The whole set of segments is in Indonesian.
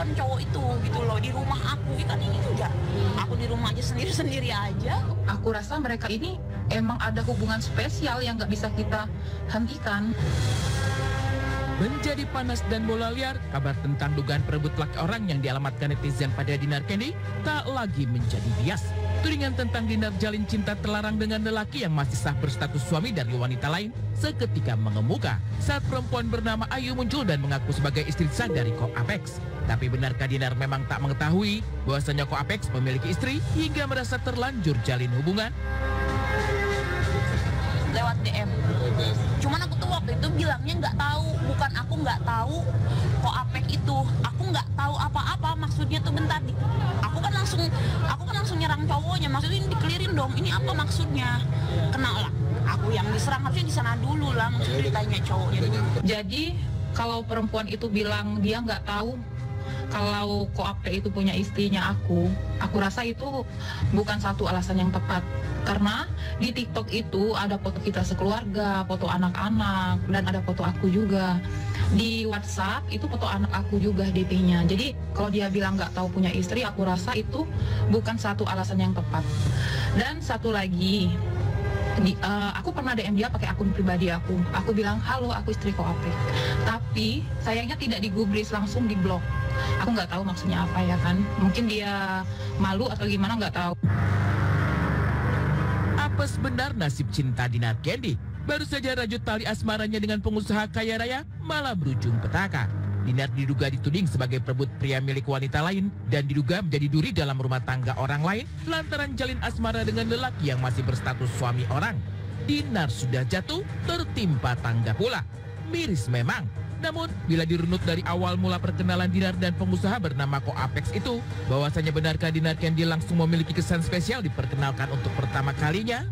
bukan cowok itu gitu loh di rumah aku. Kan ini juga aku di rumah aja sendiri aja. Aku rasa mereka ini emang ada hubungan spesial yang nggak bisa kita hentikan. Menjadi panas dan bola liar, kabar tentang dugaan perebut laki orang yang dialamatkan netizen pada Dinar Kendi tak lagi menjadi bias. Tudingan tentang Dinar jalin cinta terlarang dengan lelaki yang masih sah berstatus suami dari wanita lain seketika mengemuka saat perempuan bernama Ayu muncul dan mengaku sebagai istri sah dari Ko Apex. Tapi benarkah Dinar memang tak mengetahui bahwasanya Ko Apex memiliki istri hingga merasa terlanjur jalin hubungan? Lewat DM. Cuman aku tuh waktu itu bilangnya nggak tahu, bukan aku nggak tahu kok Apek itu, aku nggak tahu apa-apa maksudnya tuh bentar aku kan langsung nyerang cowoknya, maksudnya ini dikelirin dong, ini apa maksudnya, kena lah, aku yang diserang harusnya di sana dulu lah, maksudnya ditanya cowoknya dulu. Jadi kalau perempuan itu bilang dia nggak tahu kalau Ko Apek itu punya istrinya aku rasa itu bukan satu alasan yang tepat. Karena di TikTok itu ada foto kita sekeluarga, foto anak-anak, dan ada foto aku juga. Di WhatsApp itu foto anak aku juga DP-nya. Jadi kalau dia bilang nggak tahu punya istri, aku rasa itu bukan satu alasan yang tepat. Dan satu lagi, aku pernah DM dia pakai akun pribadi aku. Aku bilang, halo aku istri Ko Apek. Tapi sayangnya tidak digubris, langsung di blok. Aku nggak tahu maksudnya apa ya kan. Mungkin dia malu atau gimana, nggak tahu. Apa sebenar nasib cinta Dinar Kendi? Baru saja rajut tali asmaranya dengan pengusaha kaya raya malah berujung petaka. Dinar diduga dituding sebagai perebut pria milik wanita lain dan diduga menjadi duri dalam rumah tangga orang lain lantaran jalin asmara dengan lelaki yang masih berstatus suami orang. Dinar sudah jatuh, tertimpa tangga pula. Miris memang. Namun, bila dirunut dari awal mula perkenalan Dinar dan pengusaha bernama Ko Apex itu, bahwasanya benarkah Dinar Kendi langsung memiliki kesan spesial diperkenalkan untuk pertama kalinya?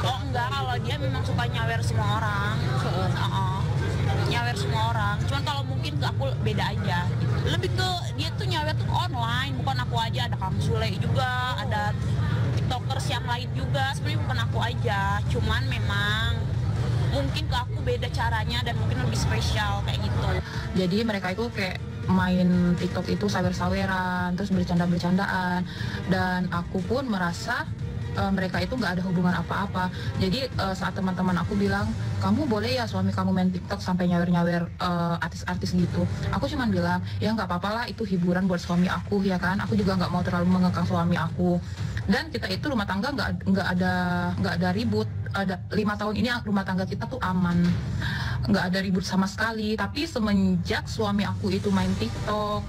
Oh enggak, kalau dia memang suka nyawer semua orang. Nyawer semua orang. Cuman kalau mungkin ke aku beda aja. Lebih ke dia tuh nyawer tuh online, bukan aku aja. Ada Kang Sule juga, ada TikTokers yang lain juga. Sebenarnya bukan aku aja. Cuman memang mungkin ke aku beda caranya dan mungkin lebih spesial kayak gitu. Jadi mereka itu kayak main TikTok itu sawer-saweran, terus bercanda-bercandaan, dan aku pun merasa mereka itu nggak ada hubungan apa-apa. Jadi saat teman-teman aku bilang, kamu boleh ya suami kamu main TikTok sampai nyawer-nyawer artis-artis gitu. Aku cuman bilang, ya nggak apa-apa lah, itu hiburan buat suami aku ya kan. Aku juga nggak mau terlalu mengekang suami aku. Dan kita itu rumah tangga nggak ada ribut. Ada 5 tahun ini rumah tangga kita tuh aman, nggak ada ribut sama sekali. Tapi semenjak suami aku itu main TikTok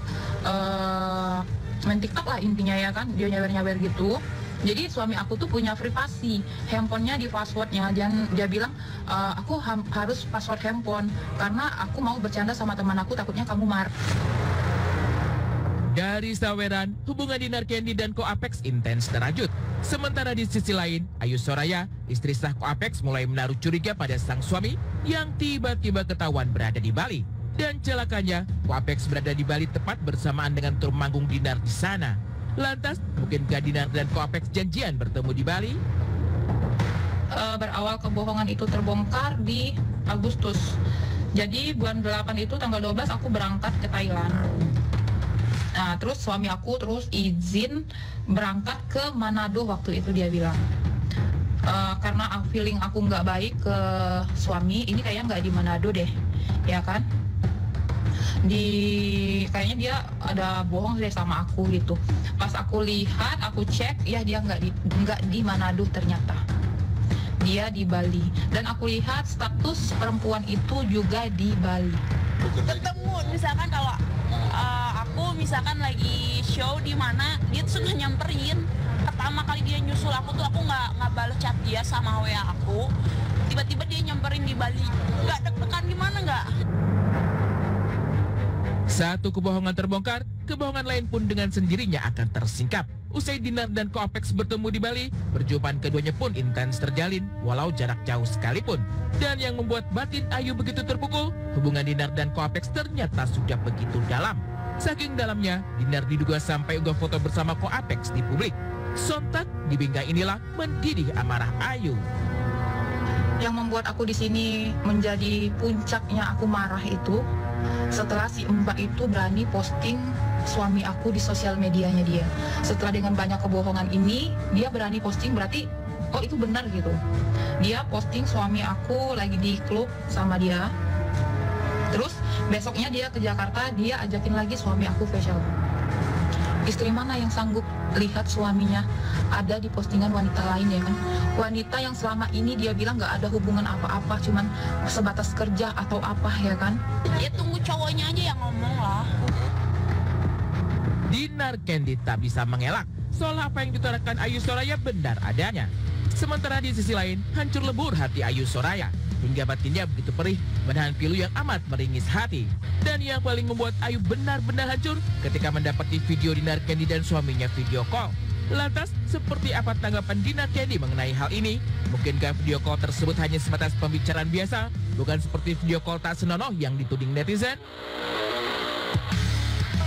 lah intinya ya kan, dia nyawer-nyawer gitu. Jadi suami aku tuh punya privasi, handphonenya di passwordnya, dan dia bilang aku harus password handphone karena aku mau bercanda sama teman aku, takutnya kamu marah. Dari saweran, hubungan Dinar Kendi dan Ko Apex intens terajut. Sementara di sisi lain, Ayu Soraya, istri sah Ko Apex, mulai menaruh curiga pada sang suami yang tiba-tiba ketahuan berada di Bali. Dan celakanya, Ko Apex berada di Bali tepat bersamaan dengan tur manggung Dinar di sana. Lantas, mungkinkah Dinar dan Ko Apex janjian bertemu di Bali? Berawal kebohongan itu terbongkar di Agustus. Jadi bulan 8 itu tanggal 12 aku berangkat ke Thailand. Nah, terus suami aku terus izin berangkat ke Manado waktu itu dia bilang. Karena feeling aku nggak baik ke suami, ini kayaknya nggak di Manado deh, ya kan? Kayaknya dia ada bohong deh sama aku gitu. Pas aku lihat, aku cek, ya dia nggak di Manado ternyata. Dia di Bali. Dan aku lihat status perempuan itu juga di Bali. Ketemu misalkan kalau aku misalkan lagi show di mana, dia tuh sudah nyamperin. Pertama kali dia nyusul aku tuh aku nggak balas chat dia sama WA aku. Tiba-tiba dia nyamperin di Bali. Nggak deg-degan gimana nggak? Satu kebohongan terbongkar, kebohongan lain pun dengan sendirinya akan tersingkap. Usai Dinar dan Ko Apex bertemu di Bali, perjumpaan keduanya pun intens terjalin, walau jarak jauh sekalipun. Dan yang membuat batin Ayu begitu terpukul, hubungan Dinar dan Ko Apex ternyata sudah begitu dalam. Saking dalamnya, Dinar diduga sampai unggah foto bersama Ko Apex di publik. Sontak di bingkai inilah mendidih amarah Ayu. Yang membuat aku di sini menjadi puncaknya aku marah itu, setelah si Mbak itu berani posting suami aku di sosial medianya dia. Setelah dengan banyak kebohongan ini, dia berani posting, berarti oh itu benar gitu. Dia posting suami aku lagi di klub sama dia. Terus besoknya dia ke Jakarta, dia ajakin lagi suami aku facial. Istri mana yang sanggup lihat suaminya ada di postingan wanita lain, ya kan? Wanita yang selama ini dia bilang nggak ada hubungan apa-apa, cuman sebatas kerja atau apa, ya kan? Ya tunggu cowoknya aja yang ngomong lah. Dinar Candy tak bisa mengelak soal apa yang diutarakan Ayu Soraya benar adanya. Sementara di sisi lain, hancur lebur hati Ayu Soraya hingga batinnya begitu perih menahan pilu yang amat meringis hati. Dan yang paling membuat Ayu benar-benar hancur ketika mendapati video Dinar Candy dan suaminya video call. Lantas, seperti apa tanggapan Dinar Candy mengenai hal ini? Mungkinkah video call tersebut hanya sebatas pembicaraan biasa, bukan seperti video call tak senonoh yang dituding netizen?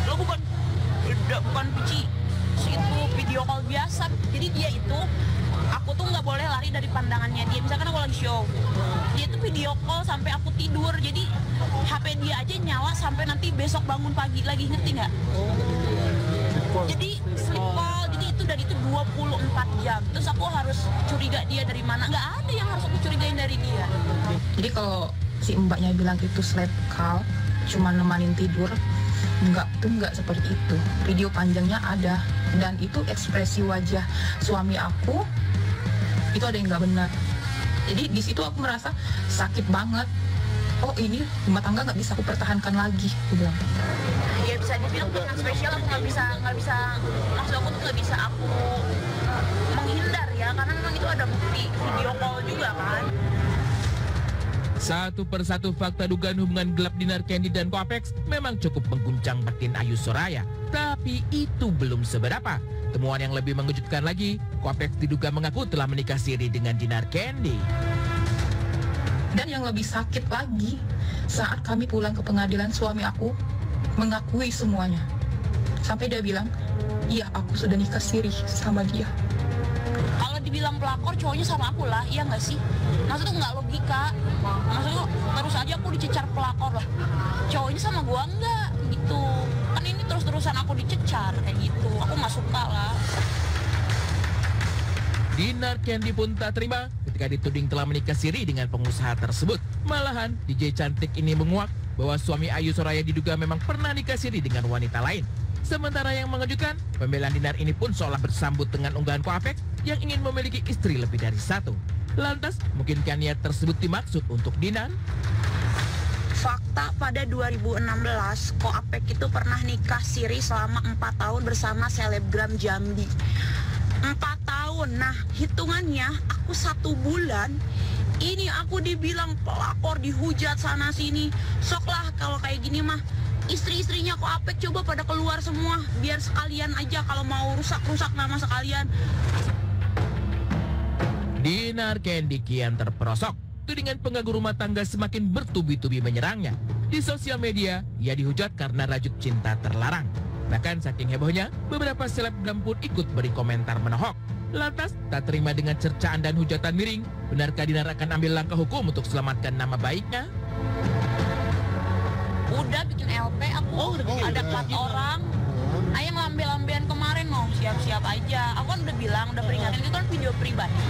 Lo bukan pici, itu video call biasa. Jadi dia itu, aku tuh nggak boleh lari dari pandangannya dia. Misalkan aku lagi show, dia tuh video call sampai aku tidur. Jadi HP dia aja nyala sampai nanti besok bangun pagi lagi, ngerti nggak? Jadi sleep call, jadi itu dan itu 24 jam. Terus aku harus curiga dia dari mana? Nggak ada yang harus aku curigain dari dia. Jadi kalau si mbaknya bilang itu sleep call, cuma nemanin tidur, enggak seperti itu. Video panjangnya ada, dan itu ekspresi wajah suami aku itu ada yang nggak benar. Jadi di situ aku merasa sakit banget. Oh ini rumah tangga nggak bisa aku pertahankan lagi, aku bilang. Ya bisa dibilang dengan spesial aku nggak bisa, maksud aku tuh nggak bisa aku menghindar ya, karena memang itu ada bukti video call juga kan. Satu persatu fakta dugaan hubungan gelap Dinar Candy dan Koapex memang cukup mengguncang batin Ayu Soraya. Tapi itu belum seberapa. Temuan yang lebih mengejutkan lagi, Koapex diduga mengaku telah menikah siri dengan Dinar Candy. Dan yang lebih sakit lagi, saat kami pulang ke pengadilan, suami aku mengakui semuanya. Sampai dia bilang, iya aku sudah nikah siri sama dia. Kalau dibilang pelakor, cowoknya sama aku lah, iya nggak sih? Maksudnya nggak logika. Maksudnya terus aja aku dicecar pelakor lah. Cowoknya sama gua nggak gitu. Kan ini terus-terusan aku dicecar kayak gitu. Aku nggak suka lah. Dinar Candy pun tak terima ketika dituding telah menikah siri dengan pengusaha tersebut. Malahan, DJ cantik ini menguak bahwa suami Ayu Soraya diduga memang pernah nikah siri dengan wanita lain. Sementara yang mengejutkan, pembelaan Dinar ini pun seolah bersambut dengan unggahan Koapex yang ingin memiliki istri lebih dari satu. Lantas, mungkinkah niat tersebut dimaksud untuk Dinar? Fakta pada 2016, Koapex itu pernah nikah siri selama 4 tahun bersama selebgram Jambi. 4 tahun, nah hitungannya aku 1 bulan, ini aku dibilang pelakor, dihujat sana sini. Sok lah kalau kayak gini mah, istri-istrinya Koapex coba pada keluar semua, biar sekalian aja kalau mau rusak-rusak nama sekalian. Dinar Candy kian terperosok. Tudingan pengganggu rumah tangga semakin bertubi-tubi menyerangnya. Di sosial media, ia dihujat karena rajut cinta terlarang. Bahkan saking hebohnya, beberapa selebgram pun ikut beri komentar menohok. Lantas, tak terima dengan cercaan dan hujatan miring, benarkah Dinar akan ambil langkah hukum untuk selamatkan nama baiknya? Udah bikin LP aku, ada 4 orang. Ayang lambe-lambean kemarin loh, siap-siap aja. Aku kan udah bilang, udah peringatin, itu kan video pribadi.